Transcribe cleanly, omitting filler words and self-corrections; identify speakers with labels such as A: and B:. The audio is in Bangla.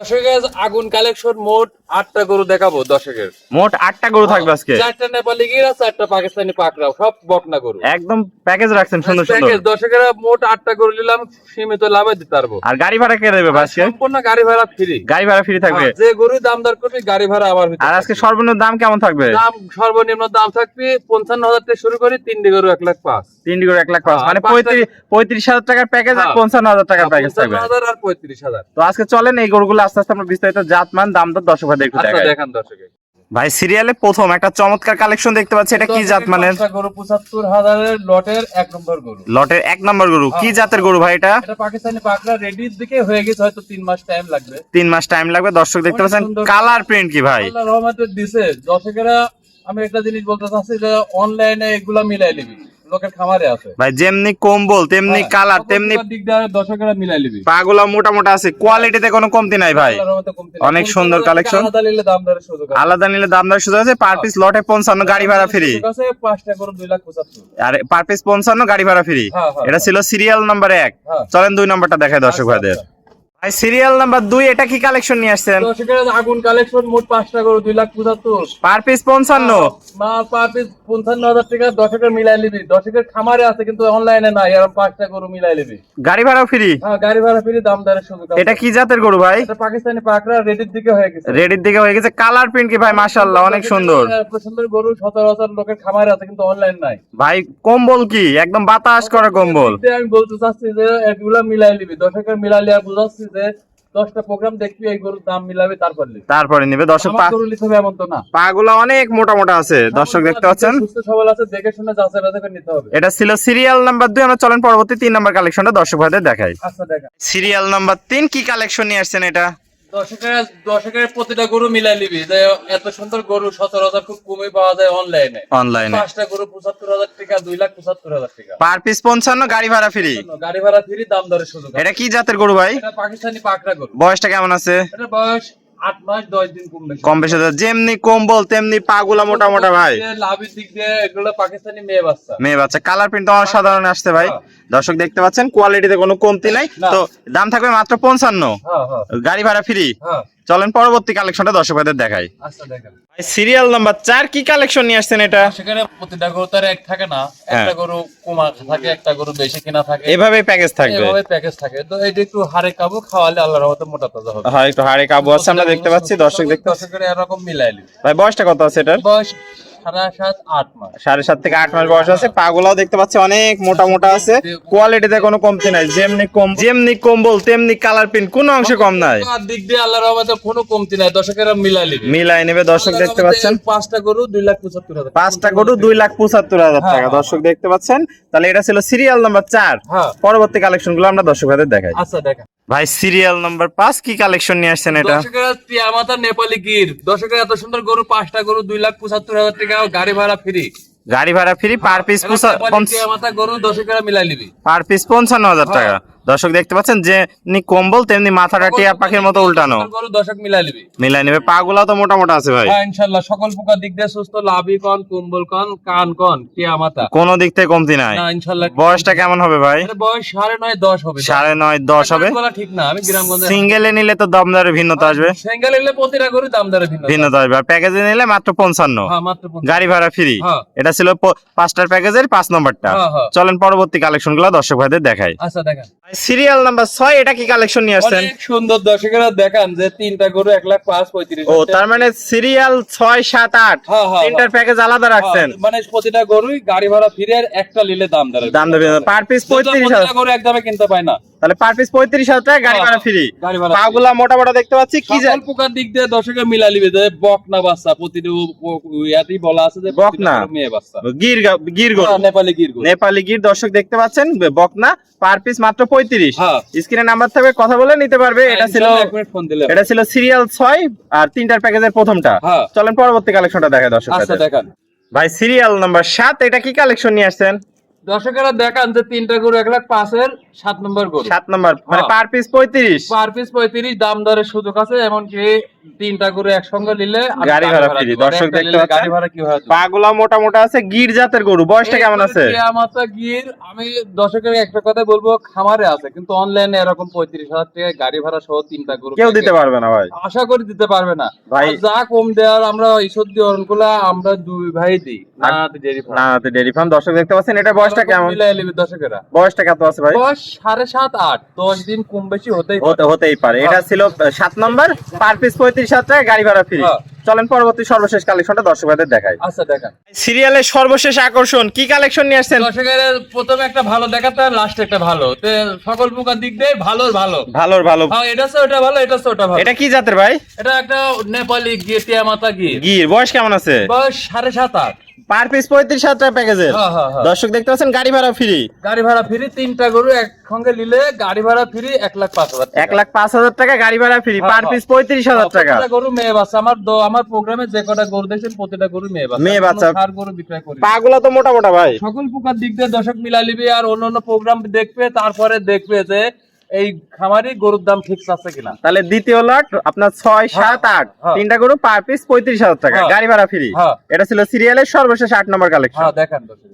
A: দর্শকের আগুন কালেকশন মোট 8টা গরু দেখাবো। দর্শকের
B: মোট 8টা গরু থাকবে আজকে।
A: 4টা নেপালি গির আর 4টা পাকিস্তানি পাকড়াও, সব বকনা গরু।
B: একদম প্যাকেজ রাখছেন সুন্দর সুন্দর।
A: প্যাকেজ দর্শকের মোট 8টা গরু নিলাম, সীমিত লাভে দিতে পারবো।
B: আর গাড়ি ভাড়া কে দেবে আজকে?
A: সম্পূর্ণ গাড়ি ভাড়া ফ্রি।
B: গাড়ি ভাড়া ফ্রি থাকবে।
A: যে গরু দাম দর করবে গাড়ি ভাড়া আমার ভিতরে।
B: আর আজকে সর্বনিম্ন দাম কেমন থাকবে?
A: দাম সর্বনিম্ন দাম থাকবে 55,000 থেকে শুরু করে 3টি গরু 1,05,000।
B: 3টি গরু 1,05,000 মানে 35,000 টাকার প্যাকেজ আর 55,000 টাকার প্যাকেজ থাকবে।
A: 55,000 আর 35,000।
B: তো আজকে চলেন এই গরুগুলো আস্তে আস্তে আমরা বিস্তারিত জাতমান দাম দর দর্শক ভাই একটু দেখাই।
A: দেখেন দর্শক
B: ভাই সিরিয়ালে প্রথম একটা চমৎকার কালেকশন দেখতে পাচ্ছি, এটা কি জাত মানের?
A: গরু 75,000 এর লটের 1 নম্বর গরু।
B: লটের 1 নম্বর গরু কি জাতের গরু ভাই এটা?
A: এটা পাকিস্তানি পাকড়া রেডির দিকে হয়ে গেছে, হয়তো 3 মাস টাইম লাগবে।
B: 3 মাস টাইম লাগবে। দর্শক দেখতে পাচ্ছেন কালার প্রিন্ট কি ভাই?
A: আল্লাহর রহমতে দিছে দর্শকেরা। আমি একটা জিনিস বলতে চাচ্ছি যে অনলাইনে এগুলা মিলাই নিবি, লোকের খামারে আছে
B: ভাই, যেমনি কম্বল তেমনি কালার তেমনি
A: দিক দিয়ে দর্শকেরা মিলাই নিবি।
B: পাগুলা মোটা মোটা আছে, কোয়ালিটিতে কোনো কমতি নাই ভাই। অনেক সুন্দর কালেকশন।
A: আলাদা নিলে দাম দরের সুযোগ আছে।
B: আলাদা নিলে দাম দর সুযোগ আছে। পার পিস লটে 55, গাড়ি ভাড়া ফ্রি।
A: ঠিক আছে, 5টা গরু 2,75,000।
B: আর পার পিস 55, গাড়ি ভাড়া ফ্রি। এটা ছিল সিরিয়াল নাম্বার 1। চলেন 2 নাম্বারটা দেখাই দর্শক ভাইদের। ভাই সিরিয়াল নাম্বার 2 এটা কি কালেকশন নিয়ে আসছেন?
A: দর্শকেরা আগুন কালেকশন মোট 5টা গরু 2,75,000।
B: পার পিস 55,
A: মা পার পিস 55,000 টাকা দর্শকের মিলাই নিবি। দর্শকের খামারে আছে কিন্তু অনলাইনে নাই, এরকম 5টা গরু মিলাই নিবি।
B: গাড়ি ভাড়া ফ্রি।
A: হ্যাঁ, গাড়ি ভাড়া ফ্রি, দাম দরের সুযোগ আছে।
B: এটা কি জাতের গরু ভাই?
A: এটা পাকিস্তানি পাকড়া রেডির দিকে হয়ে গেছে।
B: রেডির দিকে হয়ে গেছে। কালার প্রিন্ট কি ভাই? মাশাআল্লাহ অনেক সুন্দর।
A: সুন্দর গরু 17,000 লোকের খামারে আছে কিন্তু অনলাইন নাই।
B: ভাই কম্বল কি একদম বাতাস করা কম্বল?
A: আমি বলতে চাচ্ছি যে এগুলা মিলাই নিবি। দর্শকের মিলাইলে বুঝাচ্ছি যে 10টা প্রোগ্রাম দেখবি, এই গরুর দাম মিলাবে
B: তারপরে নিবে। দর্শক
A: এমন তো না,
B: পাগুলা অনেক মোটা মোটা আছে। দর্শক দেখতে পাচ্ছেন
A: সুস্থ সবল আছে, দেখে শুনে যাচাই বাছাই করে নিতে হবে।
B: এটা ছিল সিরিয়াল নাম্বার 2। আমরা চলেন পরবর্তী 3 নাম্বার কালেকশনটা দর্শক ভাইদের দেখাই।
A: আচ্ছা দেখেন
B: সিরিয়াল নাম্বার 3 কি কালেকশন নিয়ে আসছেন এটা?
A: দর্শকের প্রতিটা গরু মিলাই নিবি। যে এত সুন্দর গরু 17,000 খুব কমই পাওয়া যায় অনলাইনে। 5টা গরু 75,000 টাকা, 2,75,000 টাকা।
B: পার পিস 55, গাড়ি ভাড়া ফ্রি।
A: গাড়ি ভাড়া ফ্রি, দাম দরের সুযোগ আছে।
B: এটা কি জাতের গরু ভাই?
A: এটা পাকিস্তানি পাকড়া গরু।
B: বয়সটা কেমন আছে?
A: এটা বয়স 8 মাস 10 দিন
B: কম বেশি। যেমনি কম্বল তেমনি পাগুলা মোটা মোটা ভাই।
A: লাভের দিক দিয়ে এগুলো পাকিস্তানি মেয়ে বাচ্চা।
B: মেয়ে বাচ্চা। কালার প্রিন্ট অসাধারণ আসছে ভাই। দর্শক দেখতে পাচ্ছেন কোয়ালিটিতে কোনো কমতি নাই। তো দাম থাকবে মাত্র 55, গাড়ি ভাড়া ফ্রি। চলেন পরবর্তী কালেকশনটা দর্শক ভাইদের দেখাই।
A: আচ্ছা দেখেন
B: ভাই সিরিয়াল নাম্বার 4 কি কালেকশন নিয়ে আসছেন এটা?
A: সেখানে প্রতিটা গরু তার এক থাকে না, একটা গরু কমা থাকে, একটা গরু বেশি কিনা থাকে,
B: এভাবে প্যাকেজ থাকবে।
A: এভাবে প্যাকেজ থাকে। তো এটা একটু হাড়ে কাবু খাওয়ালে আল্লাহর রহমতে মোটা তাজা হবে।
B: হ্যাঁ, একটু হাড়ে কাবু আছে আমরা দেখতে পাচ্ছি। দর্শক দেখতে
A: দর্শকের এরকম মিলাই নিবি।
B: ভাই বয়সটা কত আছে এটার?
A: বয়স 7.5-8 মাস।
B: 7.5 থেকে 8 মাস বয়স আছে। পাগুলাও দেখতে পাচ্ছি অনেক মোটা মোটা আছে। কোয়ালিটিতে কোনো কমতি নাই। যেমনি কম্বল তেমনি কালার প্রিন্ট, কোনো অংশে কম নাই।
A: আর দিক দিয়ে আল্লাহর রহমতে কোনো কমতি নাই। দর্শকেরা মিলাই নিবি।
B: মিলাই নেবে। দর্শক দেখতে পাচ্ছেন
A: 5টা গরু 2,75,000।
B: 5টা গরু 2,75,000 টাকা। দর্শক দেখতে পাচ্ছেন। তাহলে এটা ছিল সিরিয়াল নাম্বার 4। পরবর্তী কালেকশন গুলো আমরা দর্শক ভাইদের দেখাই।
A: আচ্ছা দেখেন
B: ভাই সিরিয়াল নাম্বার 5 কি কালেকশন নিয়ে আসছেন এটা?
A: দর্শকেরা টিয়ামাতা নেপালি গির। দর্শকেরা এত সুন্দর গরু 5টা গরু 2,75,000 টাকা, গাড়ি ভাড়া ফ্রি।
B: গাড়ি ভাড়া ফ্রি। পার পিস
A: টিয়ামাতা গরু দর্শকেরা মিলাই নিবি।
B: পার পিস 55,000 টাকা। দর্শক দেখতে পাচ্ছেন যে কম্বল তেমনি মাথাটা টিয়া পাখির মতো উল্টানো।
A: গরু দর্শক মিলাই নিবি।
B: মিলাই নেবে। পাগুলা তো মোটা মোটা আছে ভাই।
A: হ্যাঁ ইনশাআল্লাহ সকল প্রকার দিক দিয়ে সুস্থ। লাভি কন, কম্বল কন, কান কন, টিয়ামাতা
B: কোনো দিক থেকে কমতি নাই।
A: না ইনশাআল্লাহ।
B: বয়সটা কেমন হবে ভাই?
A: বয়স 9.5-10 হবে।
B: 9.5-10 হবে।
A: বলা ঠিক না, আমি গ্রামগঞ্জে।
B: সিঙ্গেলে নিলে তো দাম দরে ভিন্নতা আসবে।
A: সিঙ্গেল নিলে প্রতিটা গরু দাম দরে
B: ভিন্নতা আসবে। আর প্যাকেজে নিলে মাত্র 55।
A: হ্যাঁ মাত্র 55।
B: গাড়ি ভাড়া ফ্রি। এটা ছিল 5টার প্যাকেজের 5 নম্বরটা। চলেন পরবর্তী কালেকশন গুলো দর্শক ভাইদের দেখাই।
A: আচ্ছা দেখেন
B: সিরিয়াল নাম্বার 6 এটা কি কালেকশন নিয়ে আসছেন?
A: অনেক সুন্দর। দর্শকেরা দেখান যে 3টা গরু 1,05,35,000।
B: ও তার মানে সিরিয়াল 6, 7, 8 তিনটার প্যাকেজ আলাদা রাখছেন।
A: মানে প্রতিটা গরুই গাড়ি ভাড়া ফ্রি, আর একটা নিলে দাম দরে।
B: পার পিস 35,000
A: গরু একদমে কিনতে পায় না।
B: তাহলে পার পিস 35,000 টাকা, গাড়ি ভাড়া ফ্রি। পাগুলা মোটা মোটা দেখতে পাচ্ছি। কি
A: সকল প্রকার দিক দিয়ে দর্শকের মিলা লিবে। যে বকনা বাচ্চা প্রতিটা ইয়াতেই বলা আছে যে
B: বকনা
A: মেয়ে বাচ্চা,
B: গির গরু,
A: নেপালি গির গরু।
B: নেপালি গির দর্শক দেখতে পাচ্ছেন। বকনা পার পিস মাত্র 35। স্ক্রিনে নাম্বার থাকবে, কথা বলে নিতে পারবে। এটা ছিল সিরিয়াল 6 আর 3টার প্যাকেজের প্রথমটা। চলেন পরবর্তী কালেকশনটা দেখাই দর্শক।
A: আচ্ছা দেখান
B: ভাই সিরিয়াল নাম্বার 7 এটা কি কালেকশন নিয়ে আসছেন?
A: দর্শকেরা দেখান যে 3টা গরু 1,05,000 7 নম্বর গরু।
B: 7 নম্বর মানে পার পিস 35।
A: পার পিস 35, দাম দরের সুযোগ আছে। এমনকি তিনটা গরু একসঙ্গে নিলে
B: গাড়ি ভাড়া ফ্রি। দর্শক দেখতে পাচ্ছেন
A: গাড়ি ভাড়া কি হয়,
B: পাগুলা মোটা মোটা আছে, গির জাতের গরু। বয়সটা কেমন আছে?
A: মাথা গির। আমি দর্শকের একটা কথা বলবো, খামারে আছে কিন্তু অনলাইনে এরকম 35,000 টাকা গাড়ি ভাড়া সহ তিনটা গরু
B: কেউ দিতে পারবে না ভাই,
A: আশা করি দিতে পারবে না
B: ভাই।
A: যা কম দেওয়ার আমরা ঈশ্বরদী অরণকুলা আমরা দুই ভাই দিই, নানাতে ডেয়ারি ফার্ম।
B: নানাতে ডেয়ারি ফার্ম। দর্শক দেখতে পাচ্ছেন, এটা বয়সটা কেমন?
A: মিলাই নেবে দর্শকেরা।
B: বয়সটা কত আছে ভাই?
A: বয়স 7.5 8 10 দিন কম বেশি
B: হতেই পারে। এটা ছিল 7 নম্বর, পার পিস 35,000 টাকা, গাড়ি ভাড়া ফ্রি। চলেন পরবর্তী সর্বশেষ কালেকশনটা দর্শক ভাইদের দেখাই।
A: আচ্ছা দেখান।
B: সিরিয়ালের সর্বশেষ আকর্ষণ কি কালেকশন নিয়ে আসছেন?
A: দর্শকের প্রথমে একটা ভালো দেখাতে, লাস্টে একটা ভালো, তো সকল প্রকার দিক দিয়ে ভালোর ভালো।
B: হ্যাঁ,
A: এটা তো ওটা ভালো, এটা তো ওটা ভালো।
B: এটা কি জাতের ভাই?
A: এটা একটা নেপালি গিয়ে টিয়া মাথা গিয়ে।
B: গির। বয়স কেমন আছে?
A: বয়স 7.5 8।
B: পার পিস 35,000 টাকা প্যাকেজের। দর্শক দেখতে পাচ্ছেন, গাড়ি ভাড়া ফ্রি।
A: গাড়ি ভাড়া ফ্রি, তিনটা গরু একসঙ্গে নিলে গাড়ি ভাড়া ফ্রি 1,05,000 টাকা।
B: 1,05,000 টাকা গাড়ি ভাড়া ফ্রি, পার পিস 35,000 টাকা।
A: প্রতিটা গরু মেয়ে বাচ্চা। আমার প্রোগ্রামে যে কটা গরু দেখছেন প্রতিটা গরু মেয়ে বাচ্চা। সার গরু বিক্রয় করি।
B: পাগুলা তো মোটা মোটা ভাই।
A: সকল প্রকার দিক দিয়ে দর্শক মিলা নিবে, আর অন্যান্য প্রোগ্রাম দেখবে, তারপরে দেখবে যে এই খামারি গরুর দাম ঠিক আছে কিনা।
B: তাহলে দ্বিতীয় লট আপনার 6 7 8 তিনটা গরু, পার পিস 35,000 টাকা, গাড়ি ভাড়া ফ্রি। এটা ছিল সিরিয়ালের সর্বশেষ 8 নম্বর কালেকশন।
A: দেখান দর্শক।